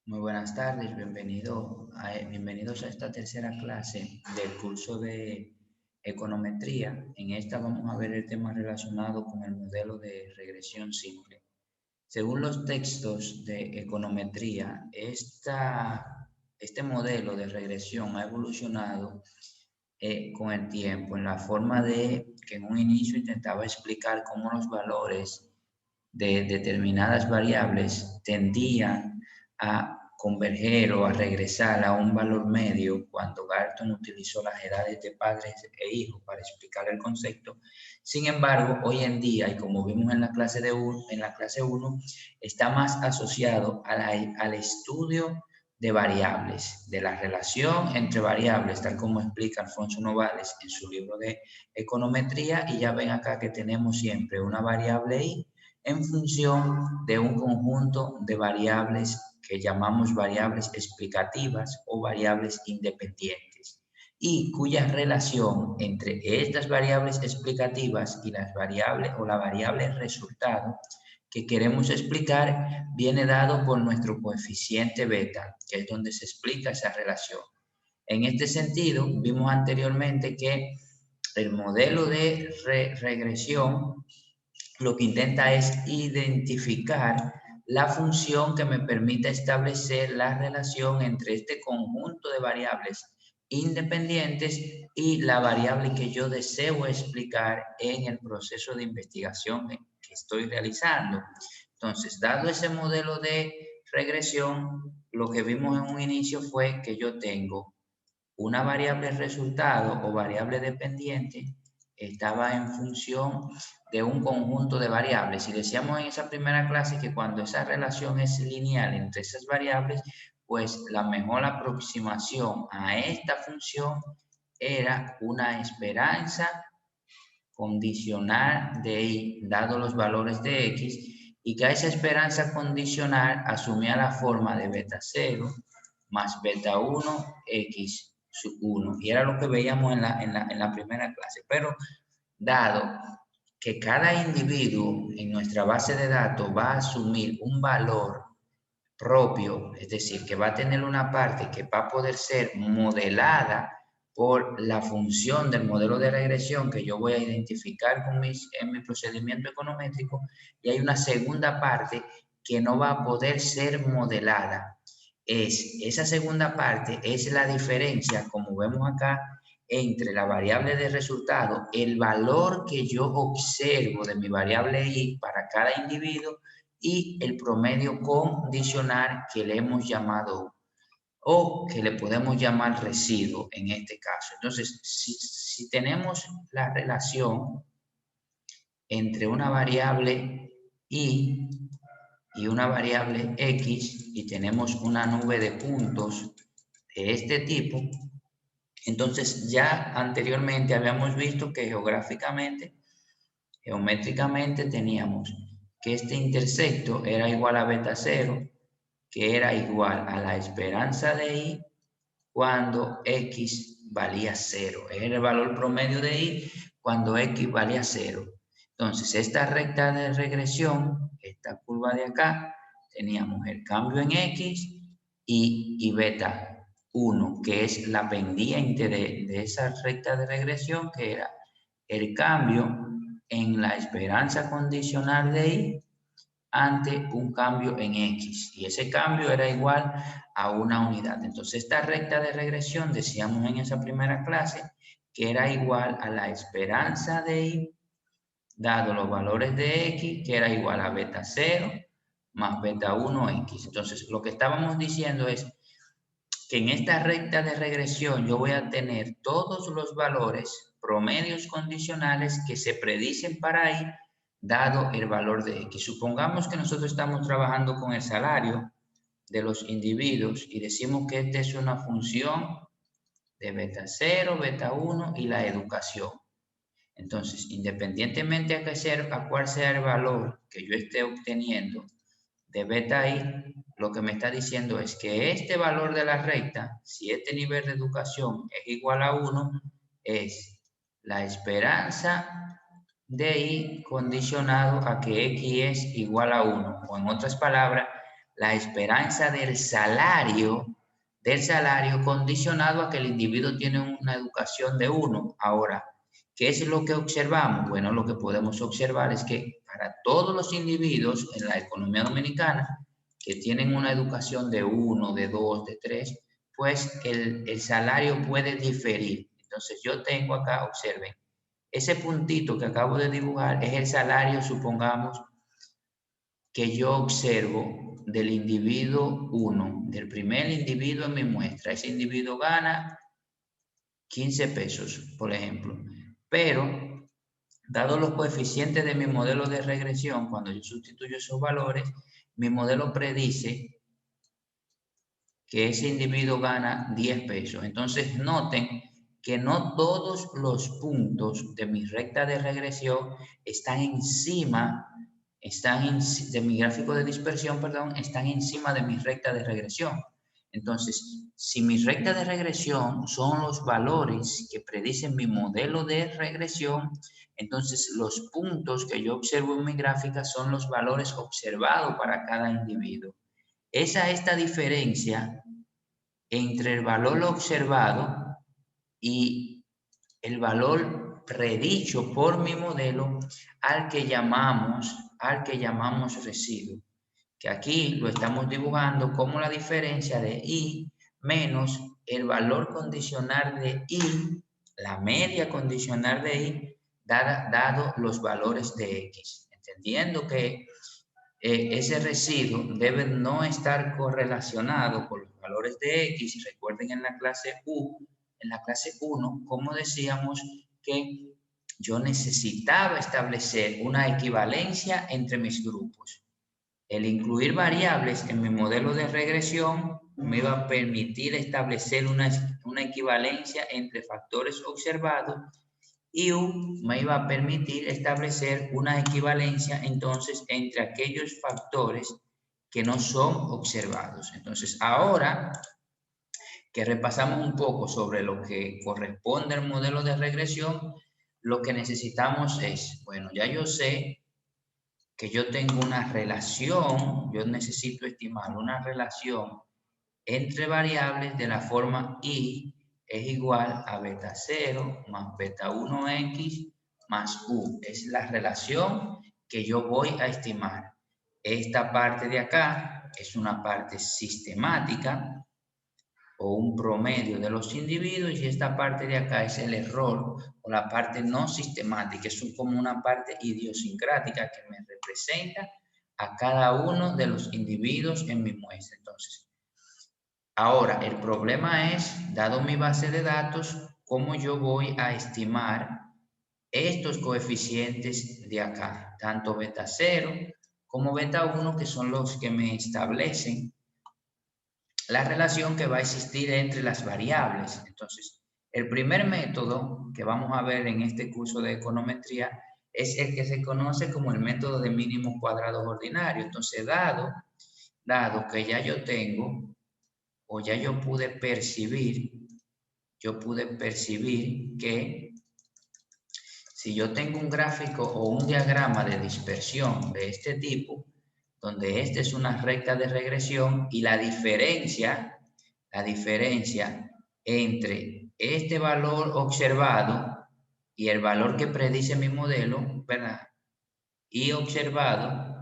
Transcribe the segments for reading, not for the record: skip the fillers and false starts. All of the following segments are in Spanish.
Muy buenas tardes, bienvenidos a esta tercera clase del curso de econometría. En esta vamos a ver el tema relacionado con el modelo de regresión simple. Según los textos de econometría, este modelo de regresión ha evolucionado con el tiempo en la forma de que en un inicio intentaba explicar cómo los valores de determinadas variables tendían a converger o a regresar a un valor medio cuando Galton utilizó las edades de padres e hijos para explicar el concepto. Sin embargo, hoy en día, y como vimos en la clase 1, está más asociado al estudio de variables, de la relación entre variables, tal como explica Alfonso Novales en su libro de econometría. Y ya ven acá que tenemos siempre una variable y en función de un conjunto de variables que llamamos variables explicativas o variables independientes, y cuya relación entre estas variables explicativas y las variables o la variable resultado que queremos explicar viene dado por nuestro coeficiente beta, que es donde se explica esa relación. En este sentido, vimos anteriormente que el modelo de regresión lo que intenta es identificar la función que me permita establecer la relación entre este conjunto de variables independientes y la variable que yo deseo explicar en el proceso de investigación que estoy realizando. Entonces, dado ese modelo de regresión, lo que vimos en un inicio fue que yo tengo una variable resultado o variable dependiente, estaba en función de un conjunto de variables. Y decíamos en esa primera clase que cuando esa relación es lineal entre esas variables, pues la mejor aproximación a esta función era una esperanza condicional de y, dado los valores de x, y que a esa esperanza condicional asumía la forma de beta 0 más beta 1 x sub 1. Y era lo que veíamos en la primera clase. Pero dado que cada individuo en nuestra base de datos va a asumir un valor propio, es decir, que va a tener una parte que va a poder ser modelada por la función del modelo de regresión que yo voy a identificar en mi procedimiento econométrico, y hay una segunda parte que no va a poder ser modelada. Esa segunda parte es la diferencia, como vemos acá, entre la variable de resultado, el valor que yo observo de mi variable y para cada individuo, y el promedio condicional que le hemos llamado o que le podemos llamar residuo en este caso. Entonces, si tenemos la relación entre una variable y una variable x y tenemos una nube de puntos de este tipo, entonces ya anteriormente habíamos visto que geométricamente teníamos que este intersecto era igual a beta 0, que era igual a la esperanza de y cuando x valía 0. Es el valor promedio de y cuando x valía 0. Entonces, esta recta de regresión, esta curva de acá, teníamos el cambio en x y beta 1, que es la pendiente de esa recta de regresión, que era el cambio en la esperanza condicional de y ante un cambio en x, y ese cambio era igual a una unidad. Entonces, esta recta de regresión, decíamos en esa primera clase, que era igual a la esperanza de y dado los valores de x, que era igual a beta 0 más beta 1x. Entonces, lo que estábamos diciendo es que en esta recta de regresión yo voy a tener todos los valores promedios condicionales que se predicen para ahí, dado el valor de x. Supongamos que nosotros estamos trabajando con el salario de los individuos y decimos que esta es una función de beta 0, beta 1 y la educación. Entonces, independientemente a cuál sea el valor que yo esté obteniendo de beta i, lo que me está diciendo es que este valor de la recta, si este nivel de educación es igual a 1, es la esperanza de i condicionado a que x es igual a 1, o en otras palabras, la esperanza del salario condicionado a que el individuo tiene una educación de 1. Ahora, ¿qué es lo que observamos? Bueno, lo que podemos observar es que para todos los individuos en la economía dominicana que tienen una educación de 1, de 2, de 3, pues el salario puede diferir. Entonces yo tengo acá, observen, ese puntito que acabo de dibujar es el salario, supongamos, que yo observo del individuo 1, del primer individuo en mi muestra. Ese individuo gana 15 pesos, por ejemplo. Pero, dado los coeficientes de mi modelo de regresión, cuando yo sustituyo esos valores, mi modelo predice que ese individuo gana 10 pesos. Entonces, noten que no todos los puntos de mi recta de regresión están encima, de mi gráfico de dispersión, perdón, están encima de mi recta de regresión. Entonces, si mi recta de regresión son los valores que predicen mi modelo de regresión, entonces los puntos que yo observo en mi gráfica son los valores observados para cada individuo. Esta diferencia entre el valor observado y el valor predicho por mi modelo al que llamamos residuo, que aquí lo estamos dibujando como la diferencia de I menos el valor condicional de I, la media condicional de I, dado los valores de X, entendiendo que ese residuo debe no estar correlacionado con los valores de X. Recuerden en la clase 1, como decíamos que yo necesitaba establecer una equivalencia entre mis grupos. El incluir variables en mi modelo de regresión me iba a permitir establecer una equivalencia entre factores observados y U me iba a permitir establecer una equivalencia entonces entre aquellos factores que no son observados. Entonces, ahora que repasamos un poco sobre lo que corresponde al modelo de regresión, lo que necesitamos es, bueno, ya yo sé que yo tengo una relación, yo necesito estimar una relación entre variables de la forma I es igual a beta 0 más beta 1x más U. Es la relación que yo voy a estimar. Esta parte de acá es una parte sistemática o un promedio de los individuos y esta parte de acá es el error o la parte no sistemática. Es como una parte idiosincrática que me representa a cada uno de los individuos en mi muestra. Entonces, ahora, el problema es, dado mi base de datos, cómo yo voy a estimar estos coeficientes de acá, tanto beta 0 como beta 1, que son los que me establecen la relación que va a existir entre las variables. Entonces, el primer método que vamos a ver en este curso de econometría es el que se conoce como el método de mínimos cuadrados ordinarios. Entonces, dado que ya yo tengo o ya yo pude percibir que si yo tengo un gráfico o un diagrama de dispersión de este tipo, donde esta es una recta de regresión y la diferencia entre este valor observado y el valor que predice mi modelo, ¿verdad? Y observado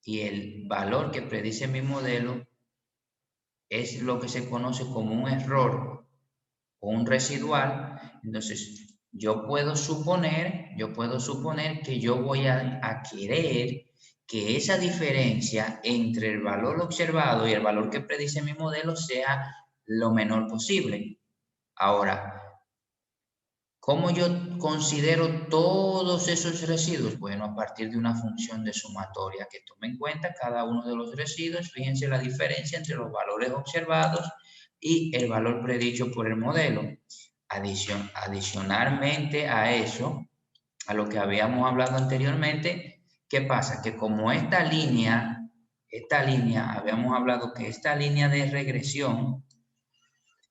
y el valor que predice mi modelo es lo que se conoce como un error o un residual. Entonces, yo puedo suponer que yo voy a querer que esa diferencia entre el valor observado y el valor que predice mi modelo sea lo menor posible. Ahora, ¿cómo yo considero todos esos residuos? Bueno, a partir de una función de sumatoria que tome en cuenta cada uno de los residuos. Fíjense la diferencia entre los valores observados y el valor predicho por el modelo. Adicionalmente a eso, a lo que habíamos hablado anteriormente, ¿qué pasa? Que como esta línea, habíamos hablado que esta línea de regresión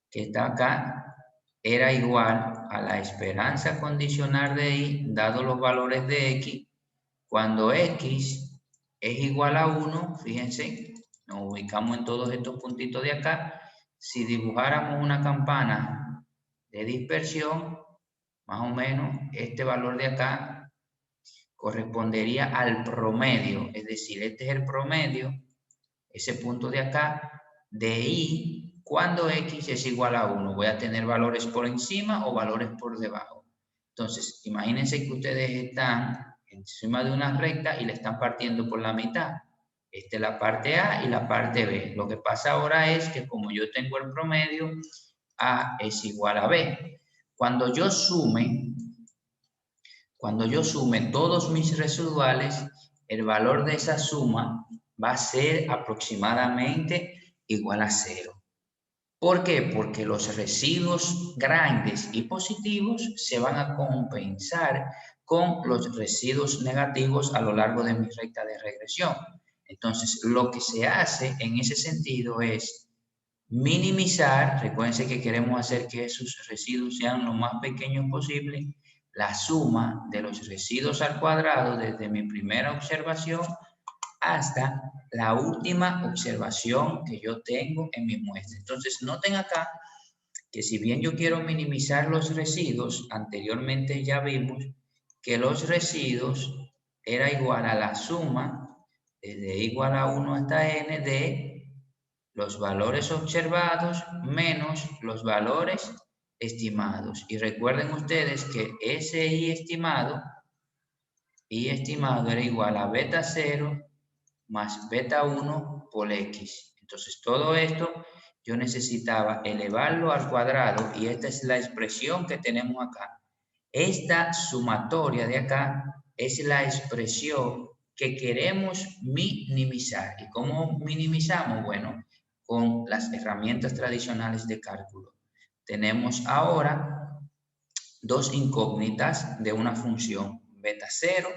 que está acá, era igual a la esperanza condicional de I, dado los valores de X, cuando X es igual a 1, fíjense, Nos ubicamos en todos estos puntitos de acá. Si dibujáramos una campana de dispersión, más o menos este valor de acá correspondería al promedio, es decir, este es el promedio, ese punto de acá, de I, cuando X es igual a 1. Voy a tener valores por encima o valores por debajo. Entonces, imagínense que ustedes están encima de una recta y la están partiendo por la mitad. Esta es la parte A y la parte B. Lo que pasa ahora es que como yo tengo el promedio, A es igual a B. Cuando yo sume todos mis residuales, el valor de esa suma va a ser aproximadamente igual a 0. ¿Por qué? Porque los residuos grandes y positivos se van a compensar con los residuos negativos a lo largo de mi recta de regresión. Entonces, lo que se hace en ese sentido es minimizar, recuerden que queremos hacer que esos residuos sean lo más pequeños posible, la suma de los residuos al cuadrado desde mi primera observación hasta la última observación que yo tengo en mi muestra. Entonces, noten acá que si bien yo quiero minimizar los residuos, anteriormente ya vimos que los residuos era igual a la suma desde igual a 1 hasta n de los valores observados menos los valores estimados. Y recuerden ustedes que ese I estimado era igual a beta 0 más beta 1 por X. Entonces, todo esto yo necesitaba elevarlo al cuadrado y esta es la expresión que tenemos acá. Esta sumatoria de acá es la expresión que queremos minimizar. ¿Y cómo minimizamos? Bueno, con las herramientas tradicionales de cálculo. Tenemos ahora dos incógnitas de una función, beta 0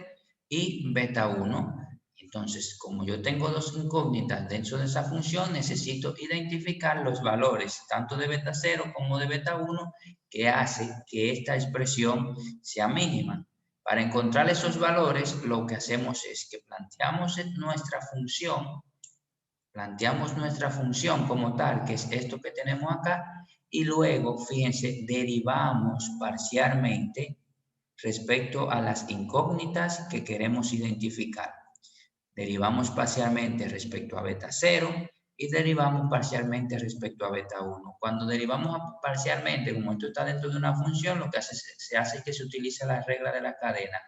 y beta 1. Entonces, como yo tengo dos incógnitas dentro de esa función, necesito identificar los valores tanto de beta 0 como de beta 1 que hace que esta expresión sea mínima. Para encontrar esos valores, lo que hacemos es que planteamos nuestra función como tal, que es esto que tenemos acá, y luego, fíjense, derivamos parcialmente respecto a las incógnitas que queremos identificar. Derivamos parcialmente respecto a beta 0 y derivamos parcialmente respecto a beta 1. Cuando derivamos parcialmente, como esto está dentro de una función, lo que se hace es que se utiliza la regla de la cadena.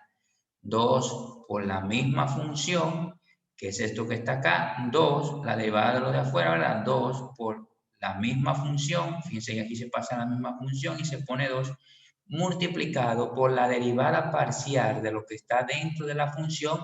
2 por la misma función, que es esto que está acá, 2, la derivada de lo de afuera, ¿verdad? 2 por la misma función, fíjense que aquí se pasa la misma función y se pone 2, multiplicado por la derivada parcial de lo que está dentro de la función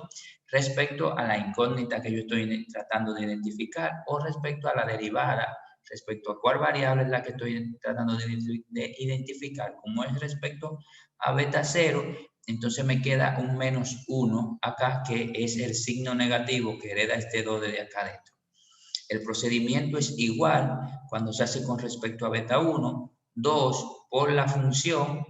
respecto a la incógnita que yo estoy tratando de identificar o respecto a la derivada, respecto a cuál variable es la que estoy tratando de identificar. Como es respecto a beta 0, entonces me queda un menos 1 acá, que es el signo negativo que hereda este 2 de acá adentro. El procedimiento es igual cuando se hace con respecto a beta 1, 2 por la función,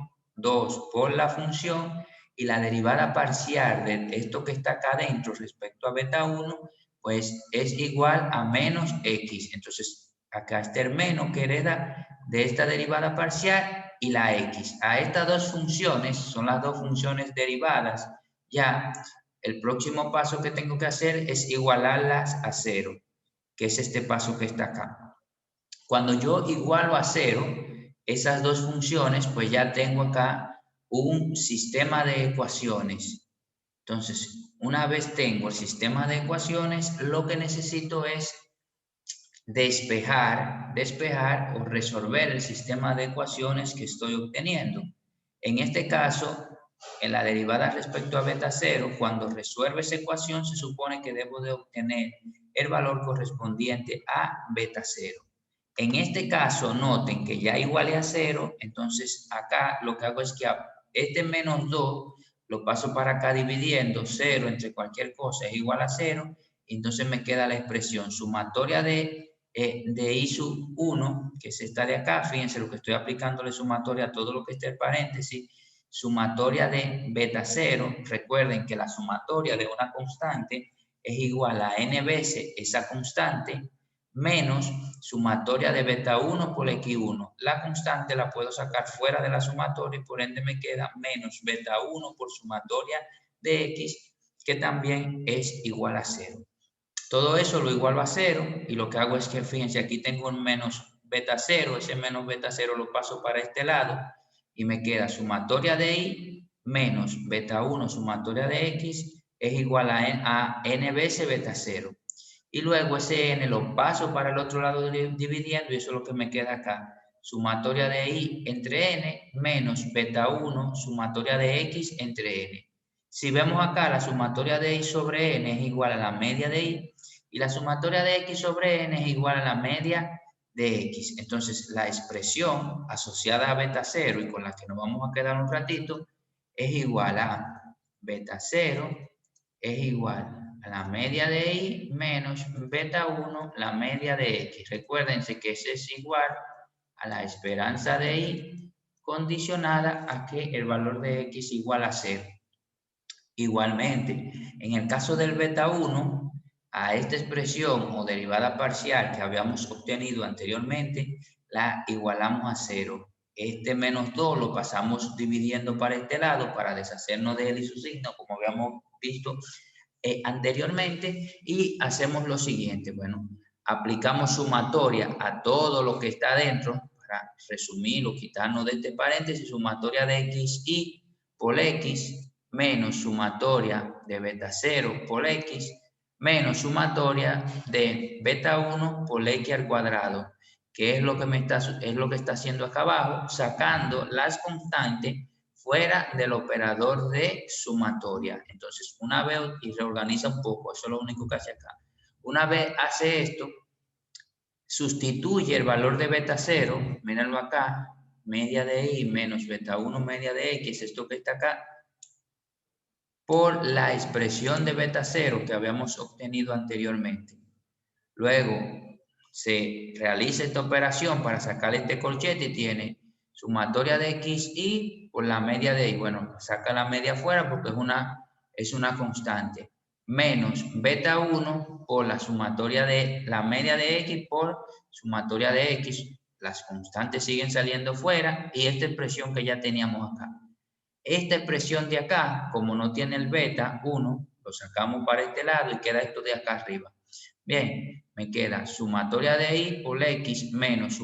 y la derivada parcial de esto que está acá adentro respecto a beta 1, pues es igual a menos X. Entonces, acá está el menos que hereda de esta derivada parcial y la X. A estas dos funciones, son las dos funciones derivadas, ya el próximo paso que tengo que hacer es igualarlas a 0, que es este paso que está acá. Cuando yo igualo a 0 esas dos funciones, pues ya tengo acá un sistema de ecuaciones. Entonces, una vez tengo el sistema de ecuaciones, lo que necesito es despejar o resolver el sistema de ecuaciones que estoy obteniendo. En este caso, en la derivada respecto a beta 0, cuando resuelvo esa ecuación, se supone que debo de obtener el valor correspondiente a beta 0. En este caso, noten que ya igualé a 0, entonces acá lo que hago es que este menos 2 lo paso para acá dividiendo 0 entre cualquier cosa es igual a 0, entonces me queda la expresión sumatoria de I sub 1, que es esta de acá, fíjense lo que estoy aplicándole sumatoria a todo lo que esté en paréntesis, sumatoria de beta 0, recuerden que la sumatoria de una constante es igual a n veces esa constante menos sumatoria de beta 1 por x1. La constante la puedo sacar fuera de la sumatoria y por ende me queda menos beta 1 por sumatoria de x, que también es igual a 0. Todo eso lo igualo a 0 y lo que hago es que, fíjense, aquí tengo un menos beta 0, ese menos beta 0 lo paso para este lado y me queda sumatoria de y menos beta 1 sumatoria de x es igual a n veces beta 0. Y luego ese n lo paso para el otro lado dividiendo y eso es lo que me queda acá. Sumatoria de y entre n menos beta 1 sumatoria de x entre n. Si vemos acá, la sumatoria de y sobre n es igual a la media de y y la sumatoria de x sobre n es igual a la media de x. Entonces, la expresión asociada a beta 0 y con la que nos vamos a quedar un ratito es igual a beta 0 es igual a la media de y menos beta 1, la media de x. Recuérdense que ese es igual a la esperanza de y condicionada a que el valor de x igual a 0. Igualmente, en el caso del beta 1, a esta expresión o derivada parcial que habíamos obtenido anteriormente, la igualamos a 0. Este menos 2 lo pasamos dividiendo para este lado para deshacernos de él y su signo, como habíamos visto anteriormente, y hacemos lo siguiente. Bueno, aplicamos sumatoria a todo lo que está adentro, para resumir o quitarnos de este paréntesis, sumatoria de xy por x menos sumatoria de beta 0 por x menos sumatoria de beta 1 por x al cuadrado, que es lo que está haciendo acá abajo, sacando las constantes fuera del operador de sumatoria. Entonces, una vez, y reorganiza un poco, eso es lo único que hace acá. Una vez hace esto, sustituye el valor de beta 0, mírenlo acá, media de y menos beta 1 media de x, esto que está acá, por la expresión de beta 0 que habíamos obtenido anteriormente. Luego se realiza esta operación para sacar este corchete y tiene sumatoria de xy por la media de y. Bueno, saca la media afuera porque es una constante. Menos beta 1 por la sumatoria de la media de x por sumatoria de x. Las constantes siguen saliendo fuera y esta expresión que ya teníamos acá. Esta expresión de acá, como no tiene el beta 1, lo sacamos para este lado y queda esto de acá arriba. Bien, me queda sumatoria de y por x menos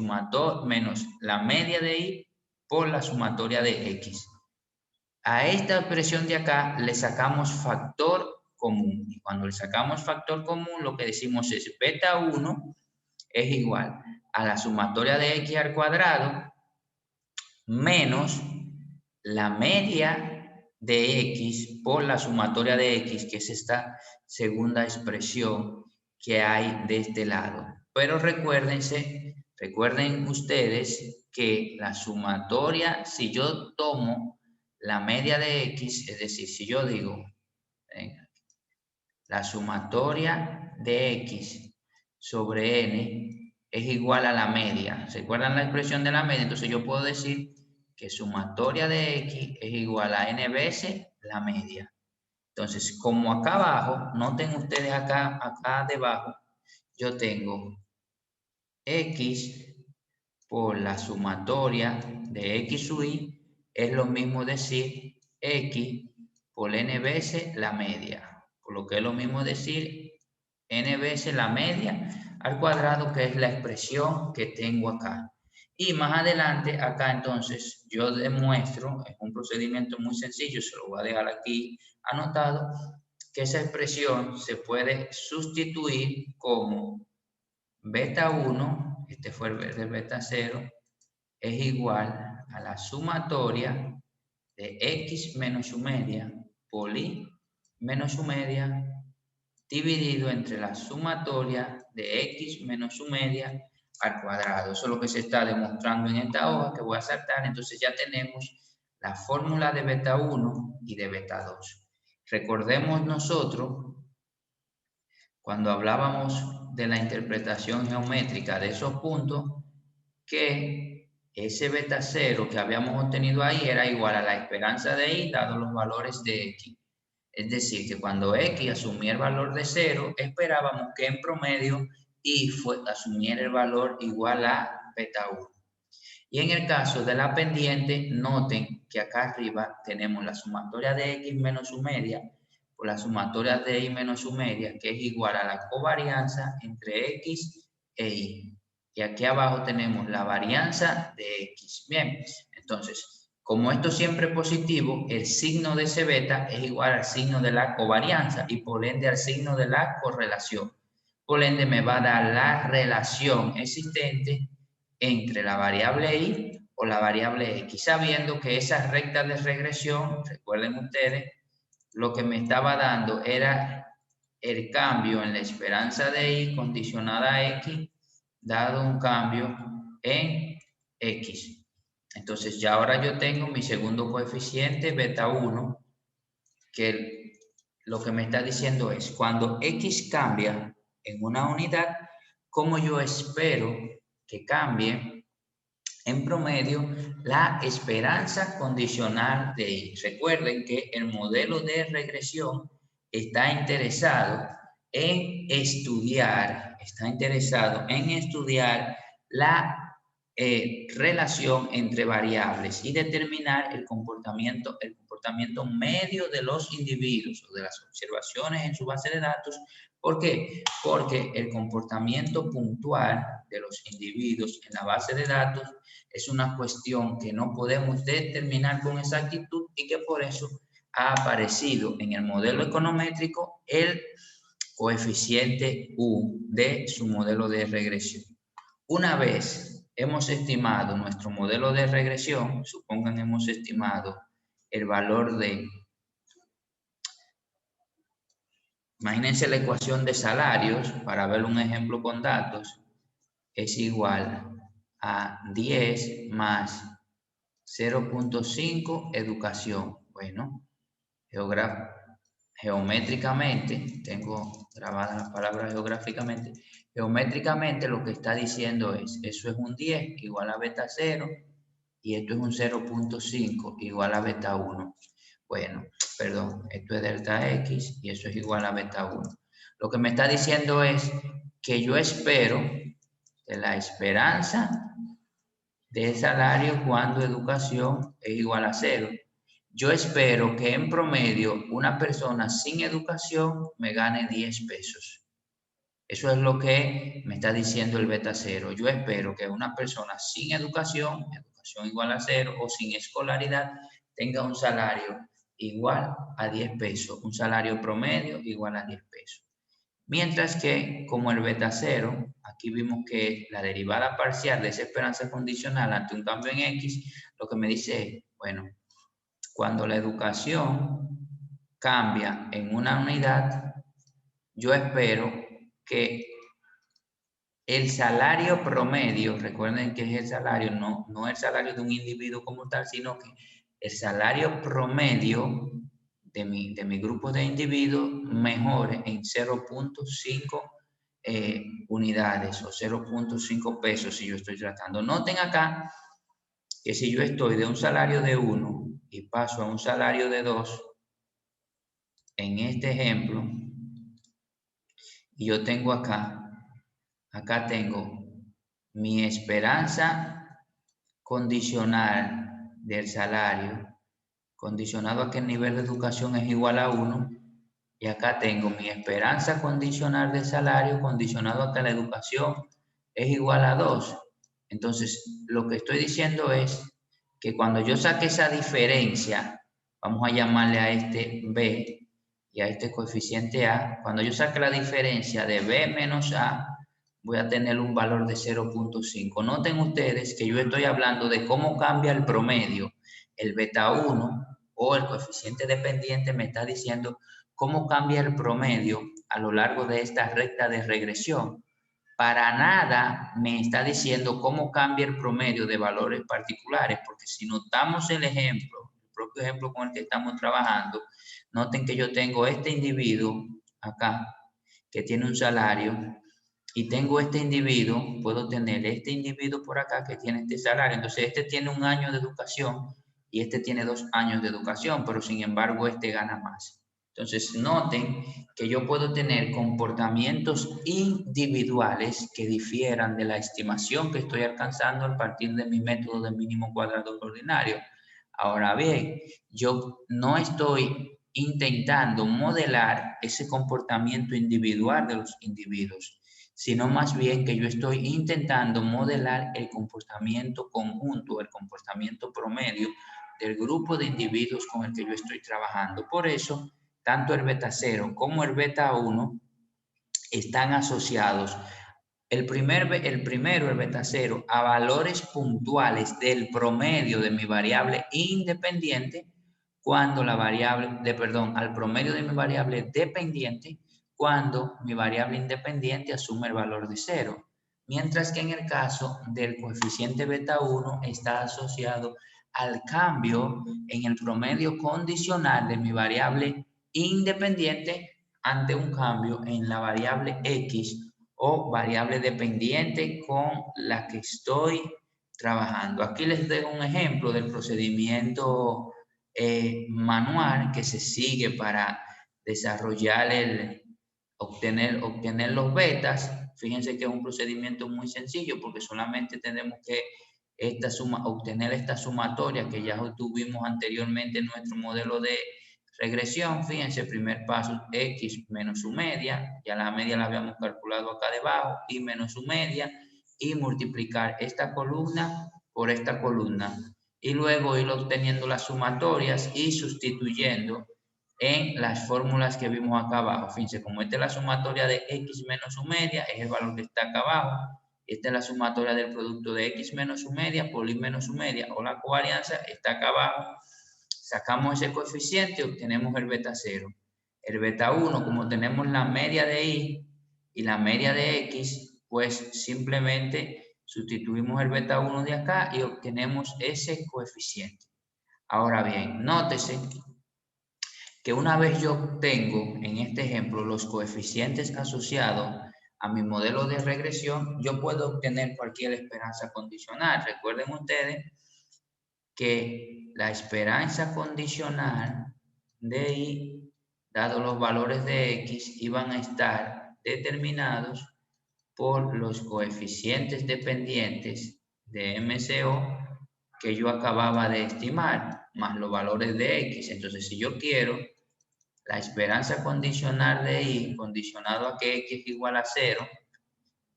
la media de y por la sumatoria de x. A esta expresión de acá le sacamos factor común. Y cuando le sacamos factor común, lo que decimos es beta 1 es igual a la sumatoria de x al cuadrado menos la media de x por la sumatoria de x, que es esta segunda expresión que hay de este lado. Pero recuerden ustedes que la sumatoria, si yo tomo la media de x, es decir, si yo digo la sumatoria de x sobre n es igual a la media. ¿Se acuerdan la expresión de la media? Entonces yo puedo decir que sumatoria de x es igual a n veces la media. Entonces, como acá abajo, noten ustedes acá debajo, yo tengo x por la sumatoria de x sub y es lo mismo decir x por n veces la media. Por lo que es lo mismo decir n veces la media al cuadrado, que es la expresión que tengo acá. Y más adelante, acá entonces, yo demuestro, es un procedimiento muy sencillo, se lo voy a dejar aquí anotado, que esa expresión se puede sustituir como beta 1, este fue el beta 0, es igual a la sumatoria de x menos su media por y menos su media dividido entre la sumatoria de x menos su media al cuadrado. Eso es lo que se está demostrando en esta hoja que voy a saltar. Entonces ya tenemos la fórmula de beta 1 y de beta 2. Recordemos nosotros, cuando hablábamos de la interpretación geométrica de esos puntos, que ese beta 0 que habíamos obtenido ahí era igual a la esperanza de y dado los valores de x. Es decir, que cuando X asumía el valor de 0, esperábamos que en promedio Y asumiera el valor igual a beta 1. Y en el caso de la pendiente, noten que acá arriba tenemos la sumatoria de X menos su media por la sumatoria de Y menos su media, que es igual a la covarianza entre X e Y. Y aquí abajo tenemos la varianza de X. Bien, entonces, como esto siempre es positivo, el signo de ese beta es igual al signo de la covarianza y por ende al signo de la correlación. Por ende me va a dar la relación existente entre la variable Y o la variable X, sabiendo que esa recta de regresión, recuerden ustedes, lo que me estaba dando era el cambio en la esperanza de Y condicionada a X, dado un cambio en X. Entonces ya ahora yo tengo mi segundo coeficiente, beta 1, que lo que me está diciendo es, cuando X cambia en una unidad, ¿cómo yo espero que cambie en promedio la esperanza condicional de Y? Recuerden que el modelo de regresión está interesado en estudiar la relación entre variables y determinar el comportamiento medio de los individuos o de las observaciones en su base de datos. ¿Por qué? Porque el comportamiento puntual de los individuos en la base de datos es una cuestión que no podemos determinar con exactitud y que por eso ha aparecido en el modelo econométrico el coeficiente U de su modelo de regresión. Una vez hemos estimado nuestro modelo de regresión, supongan hemos estimado el valor de, imagínense la ecuación de salarios, para ver un ejemplo con datos, es igual a 10 más 0.5 educación. Bueno, geométricamente, tengo grabadas las palabras geográficamente, geométricamente lo que está diciendo es, eso es un 10 igual a beta 0 y esto es un 0.5 igual a beta 1. Bueno, perdón, esto es delta X y eso es igual a beta 1. Lo que me está diciendo es que yo espero de la esperanza de salario cuando educación es igual a 0. Yo espero que en promedio una persona sin educación me gane 10 pesos. Eso es lo que me está diciendo el beta 0. Yo espero que una persona sin educación igual a 0 o sin escolaridad, tenga un salario igual a 10 pesos, un salario promedio igual a 10 pesos. Mientras que, como el beta 0, aquí vimos que la derivada parcial de esa esperanza condicional ante un cambio en X, lo que me dice es, bueno, cuando la educación cambia en una unidad, yo espero que el salario promedio, recuerden que es el salario, no el salario de un individuo como tal, sino que el salario promedio de mi grupo de individuos mejore en 0.5 unidades o 0.5 pesos si yo estoy tratando. Noten acá que si yo estoy de un salario de 1 y paso a un salario de 2, en este ejemplo, y yo tengo acá tengo mi esperanza condicional del salario, condicionado a que el nivel de educación es igual a 1, y acá tengo mi esperanza condicional del salario condicionado a que la educación es igual a 2. Entonces, lo que estoy diciendo es que cuando yo saque esa diferencia, vamos a llamarle a este B y a este coeficiente A, cuando yo saque la diferencia de B menos A, voy a tener un valor de 0.5. Noten ustedes que yo estoy hablando de cómo cambia el promedio. El beta 1 o el coeficiente dependiente me está diciendo cómo cambia el promedio a lo largo de esta recta de regresión. Para nada me está diciendo cómo cambia el promedio de valores particulares, porque si notamos el ejemplo, el propio ejemplo con el que estamos trabajando, noten que yo tengo este individuo acá, que tiene un salario, y tengo este individuo, puedo tener este individuo por acá que tiene este salario. Entonces, este tiene 1 año de educación y este tiene 2 años de educación, pero sin embargo, este gana más. Entonces, noten que yo puedo tener comportamientos individuales que difieran de la estimación que estoy alcanzando a partir de mi método de mínimo cuadrado ordinario. Ahora bien, yo no estoy intentando modelar ese comportamiento individual de los individuos, sino más bien que yo estoy intentando modelar el comportamiento conjunto, el comportamiento promedio del grupo de individuos con el que yo estoy trabajando. Por eso, tanto el beta 0 como el beta 1 están asociados. El primero, el beta 0, a valores puntuales del promedio de mi variable independiente, cuando la variable, al promedio de mi variable dependiente, cuando mi variable independiente asume el valor de 0. Mientras que en el caso del coeficiente beta 1 está asociado al cambio en el promedio condicional de mi variable independiente ante un cambio en la variable x o variable dependiente con la que estoy trabajando. Aquí les doy un ejemplo del procedimiento manual que se sigue para desarrollar obtener los betas. Fíjense que es un procedimiento muy sencillo porque solamente tenemos que obtener esta sumatoria que ya obtuvimos anteriormente en nuestro modelo de regresión. Fíjense, el primer paso, x menos su media, ya la media la habíamos calculado acá debajo, y menos su media, y multiplicar esta columna por esta columna, y luego ir obteniendo las sumatorias y sustituyendo en las fórmulas que vimos acá abajo. Fíjense, como esta es la sumatoria de x menos su media, es el valor que está acá abajo. Esta es la sumatoria del producto de x menos su media por y menos su media, o la covarianza, está acá abajo. Sacamos ese coeficiente y obtenemos el beta 0. El beta 1, como tenemos la media de y y la media de x, pues simplemente sustituimos el beta 1 de acá y obtenemos ese coeficiente. Ahora bien, nótese que una vez yo tengo, en este ejemplo, los coeficientes asociados a mi modelo de regresión, yo puedo obtener cualquier esperanza condicional. Recuerden ustedes que la esperanza condicional de y, dado los valores de x, iban a estar determinados por los coeficientes dependientes de MCO que yo acababa de estimar, más los valores de x. Entonces, si yo quiero la esperanza condicional de y condicionado a que x es igual a 0,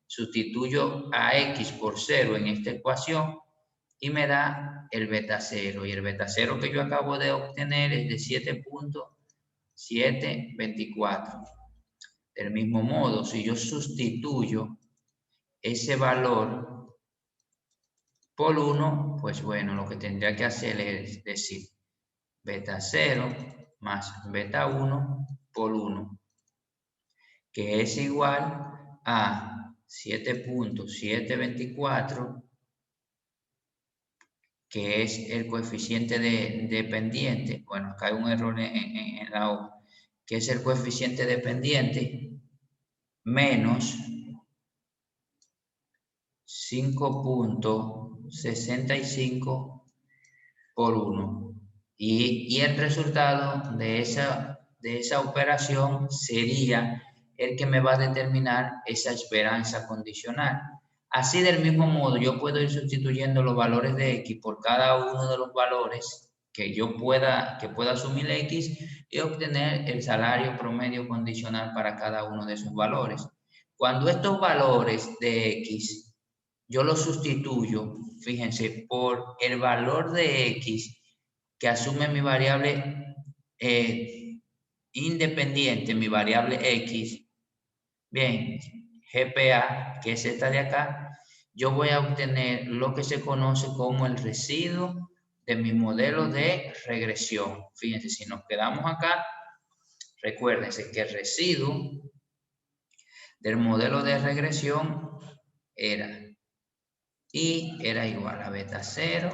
sustituyo a x por 0 en esta ecuación y me da el beta 0. Y el beta 0 que yo acabo de obtener es de 7.724. Del mismo modo, si yo sustituyo ese valor por 1, pues bueno, lo que tendría que hacer es decir beta 0 más beta 1 por 1, que es igual a 7.724, que es el coeficiente dependiente. Bueno, acá hay un error en la hoja, que es el coeficiente dependiente menos 5.65 por 1. Y el resultado de esa operación sería el que me va a determinar esa esperanza condicional. Así, del mismo modo, yo puedo ir sustituyendo los valores de x por cada uno de los valores que pueda asumir x y obtener el salario promedio condicional para cada uno de esos valores. Cuando estos valores de x yo los sustituyo, fíjense, por el valor de x que asume mi variable independiente, mi variable x, bien, GPA, que es esta de acá, yo voy a obtener lo que se conoce como el residuo de mi modelo de regresión. Fíjense, si nos quedamos acá, recuérdense que el residuo del modelo de regresión era igual a beta 0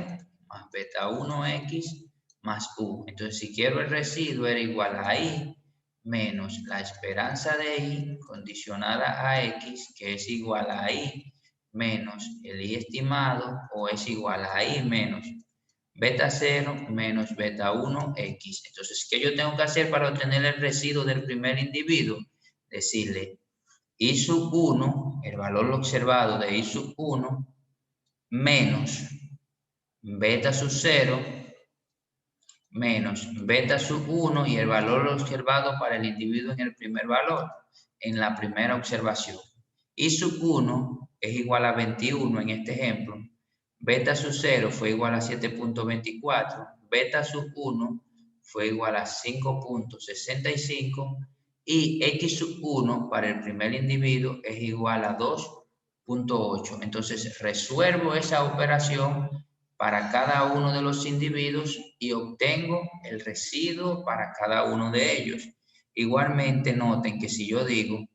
más beta 1x más u. Entonces, si quiero el residuo, era igual a y menos la esperanza de y condicionada a x, que es igual a y menos el y estimado, o es igual a y menos beta 0 menos beta 1 X. Entonces, ¿qué yo tengo que hacer para obtener el residuo del primer individuo? Decirle I sub 1, el valor observado de I sub 1, menos beta sub 0, menos beta sub 1 y el valor observado para el individuo en el primer valor, en la primera observación. I sub 1 es igual a 21 en este ejemplo. Beta sub 0 fue igual a 7.24. Beta sub 1 fue igual a 5.65. Y X sub 1 para el primer individuo es igual a 2.8. Entonces resuelvo esa operación para cada uno de los individuos y obtengo el residuo para cada uno de ellos. Igualmente noten que si yo digo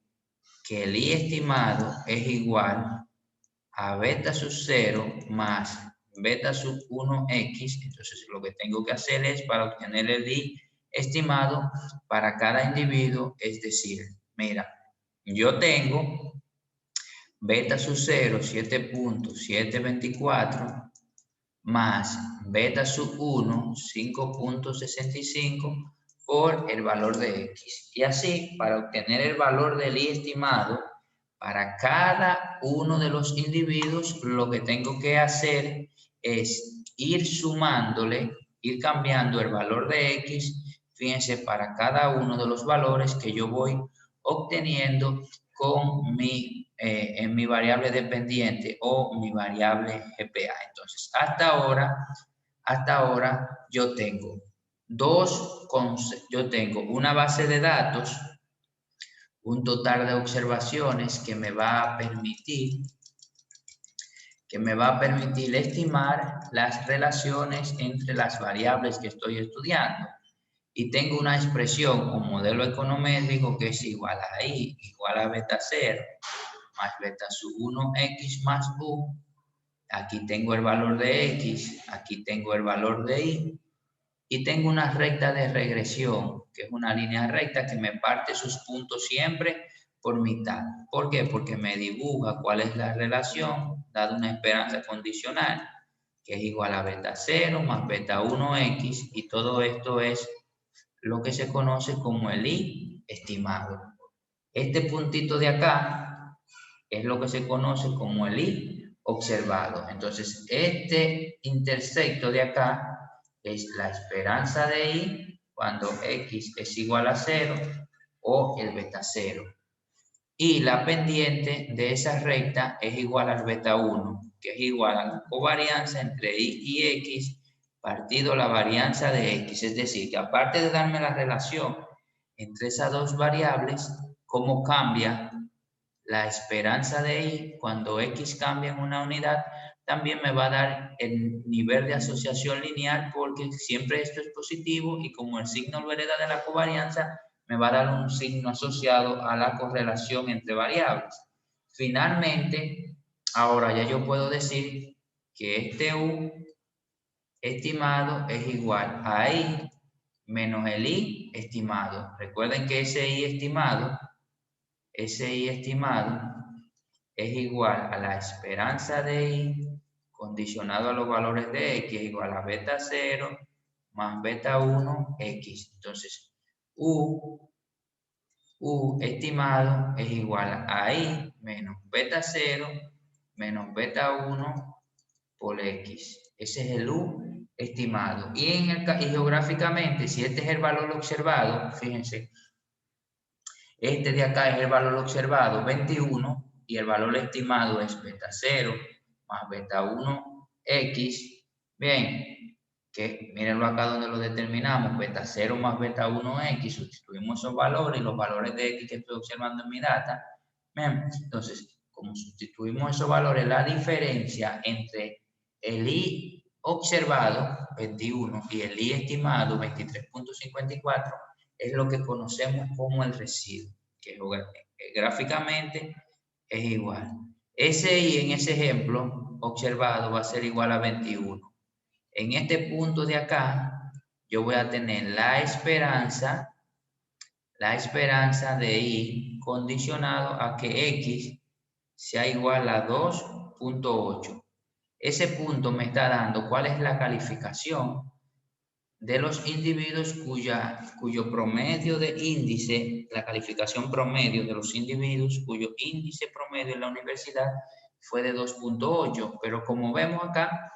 que el I estimado es igual a beta sub 0 más beta sub 1x, entonces lo que tengo que hacer es para obtener el I estimado para cada individuo, es decir, mira, yo tengo beta sub 0 7.724 más beta sub 1 5.65 por el valor de X. Y así, para obtener el valor del I estimado para cada uno de los individuos, lo que tengo que hacer es ir sumándole, ir cambiando el valor de X, fíjense, para cada uno de los valores que yo voy obteniendo con en mi variable dependiente o mi variable GPA. Entonces, hasta ahora yo tengo yo tengo una base de datos, un total de observaciones que me va a permitir estimar las relaciones entre las variables que estoy estudiando. Y tengo una expresión, un modelo econométrico que es igual a I, igual a beta 0, más beta sub 1x más u. Aquí tengo el valor de x, aquí tengo el valor de y. Y tengo una recta de regresión, que es una línea recta que me parte sus puntos siempre por mitad. ¿Por qué? Porque me dibuja cuál es la relación, dada una esperanza condicional, que es igual a beta 0 más beta 1x, y todo esto es lo que se conoce como el I estimado. Este puntito de acá es lo que se conoce como el I observado. Entonces, este intersecto de acá es la esperanza de I cuando X es igual a 0 o el beta 0. Y la pendiente de esa recta es igual al beta 1, que es igual a la covarianza entre Y y X partido la varianza de X. Es decir, que aparte de darme la relación entre esas dos variables, cómo cambia la esperanza de Y cuando X cambia en una unidad, también me va a dar el nivel de asociación lineal, porque siempre esto es positivo y como el signo lo hereda de la covarianza, me va a dar un signo asociado a la correlación entre variables. Finalmente, ahora ya yo puedo decir que este U estimado es igual a I menos el I estimado. Recuerden que ese I estimado es igual a la esperanza de I condicionado a los valores de X, igual a beta 0 más beta 1 X. Entonces, U estimado es igual a I menos beta 0 menos beta 1 por X. Ese es el U estimado. Y geográficamente, si este es el valor observado, fíjense, este de acá es el valor observado, 21, y el valor estimado es beta 0 más beta 1 X. Bien, que mírenlo acá donde lo determinamos, beta 0 más beta 1 X, sustituimos esos valores y los valores de X que estoy observando en mi data. Bien, entonces, como sustituimos esos valores, la diferencia entre el I observado, 21, y el I estimado, 23.54, es lo que conocemos como el residuo, que gráficamente es igual. Ese I en ese ejemplo observado va a ser igual a 21. En este punto de acá, yo voy a tener la esperanza de I condicionado a que X sea igual a 2.8. ese punto me está dando cuál es la calificación de los individuos cuyo promedio de índice, la calificación promedio de los individuos cuyo índice promedio en la universidad fue de 2.8, pero como vemos acá,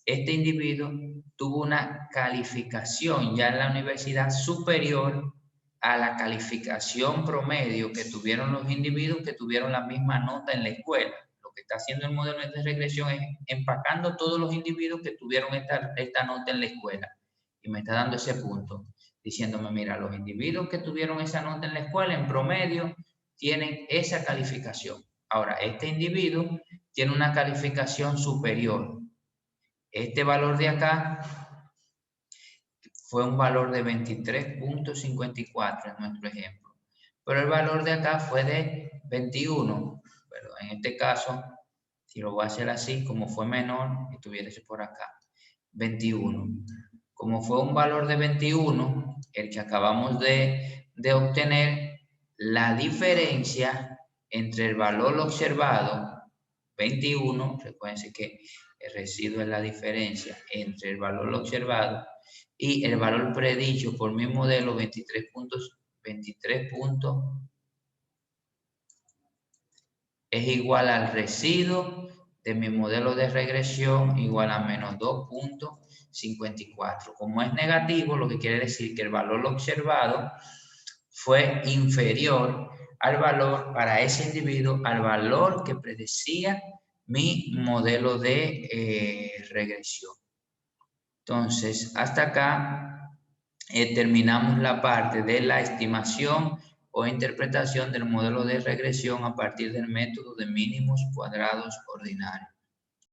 este individuo tuvo una calificación ya en la universidad superior a la calificación promedio que tuvieron los individuos que tuvieron la misma nota en la escuela. Lo que está haciendo el modelo de regresión es empacando todos los individuos que tuvieron esta nota en la escuela. Y me está dando ese punto, diciéndome, mira, los individuos que tuvieron esa nota en la escuela en promedio tienen esa calificación. Ahora, este individuo tiene una calificación superior. Este valor de acá fue un valor de 23.54 en nuestro ejemplo. Pero el valor de acá fue de 21. Pero en este caso, si lo voy a hacer así, como fue menor, estuviese por acá. 21. Como fue un valor de 21, el que acabamos de obtener, la diferencia entre el valor observado, 21, recuerden que el residuo es la diferencia entre el valor observado y el valor predicho por mi modelo, 23 puntos, es igual al residuo de mi modelo de regresión igual a menos 2.54. Como es negativo, lo que quiere decir que el valor observado fue inferior al valor para ese individuo, al valor que predecía mi modelo de regresión. Entonces, hasta acá terminamos la parte de la estimación o interpretación del modelo de regresión a partir del método de mínimos cuadrados ordinarios.